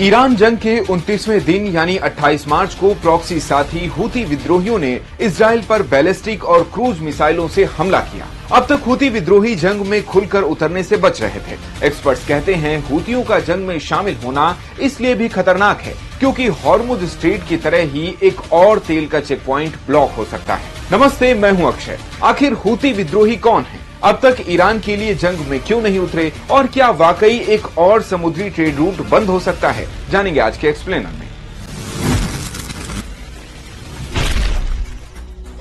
Iran जंग के 29वें दिन यानी 28 मार्च को प्रॉक्सी साथी हूती विद्रोहियों ने इजराइल पर बैलिस्टिक और क्रूज मिसाइलों से हमला किया। अब तक हूती विद्रोही जंग में खुलकर उतरने से बच रहे थे। एक्सपर्ट्स कहते हैं हूतियों का जंग में शामिल होना इसलिए भी खतरनाक है क्योंकि हॉर्मुज स्ट्रेट की तरह ही एक और तेल का चेक पॉइंट ब्लॉक हो सकता है। नमस्ते, मैं हूं अक्षय। आखिर हूती विद्रोही कौन है? अब तक ईरान के लिए जंग में क्यों नहीं उतरे और क्या वाकई एक और समुद्री ट्रेड रूट बंद हो सकता है? जानेंगे आज के एक्सप्लेनर में।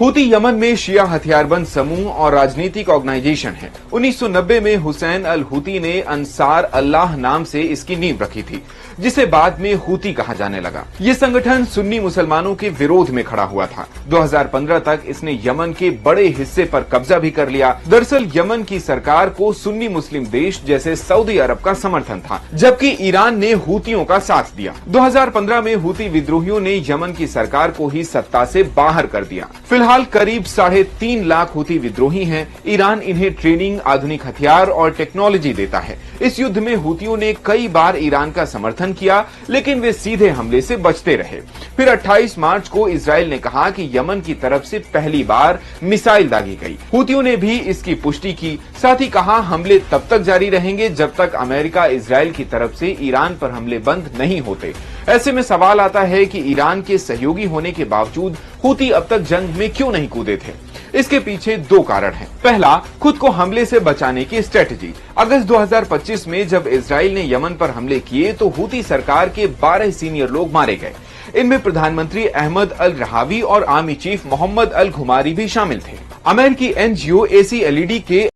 हूती यमन में शिया हथियारबंद समूह और राजनीतिक ऑर्गेनाइजेशन है। 1990 में हुसैन अल हूती ने अंसार अल्लाह नाम से इसकी नींव रखी थी, जिसे बाद में हूती कहा जाने लगा। ये संगठन सुन्नी मुसलमानों के विरोध में खड़ा हुआ था। 2015 तक इसने यमन के बड़े हिस्से पर कब्जा भी कर लिया। दरअसल यमन की सरकार को सुन्नी मुस्लिम देश जैसे सऊदी अरब का समर्थन था, जबकि ईरान ने हूतियों का साथ दिया। 2015 में हूती विद्रोहियों ने यमन की सरकार को ही सत्ता से बाहर कर दिया। फिलहाल करीब 3.5 लाख हूती विद्रोही हैं। ईरान इन्हें ट्रेनिंग, आधुनिक हथियार और टेक्नोलॉजी देता है। इस युद्ध में हूतियों ने कई बार ईरान का समर्थन किया, लेकिन वे सीधे हमले से बचते रहे। फिर 28 मार्च को इजराइल ने कहा कि यमन की तरफ से पहली बार मिसाइल दागी गई। हूतियों ने भी इसकी पुष्टि की, साथ ही कहा हमले तब तक जारी रहेंगे जब तक अमेरिका इजराइल की तरफ से ईरान पर हमले बंद नहीं होते। ऐसे में सवाल आता है कि ईरान के सहयोगी होने के बावजूद हूती अब तक जंग में क्यों नहीं कूदे थे? इसके पीछे 2 कारण हैं। पहला, खुद को हमले से बचाने की स्ट्रेटजी। अगस्त 2025 में जब इजराइल ने यमन पर हमले किए तो हूती सरकार के 12 सीनियर लोग मारे गए। इनमें प्रधानमंत्री अहमद अल रहावी और आर्मी चीफ मोहम्मद अल घुमारी भी शामिल थे। अमेरिकी एनजीओ ACLED के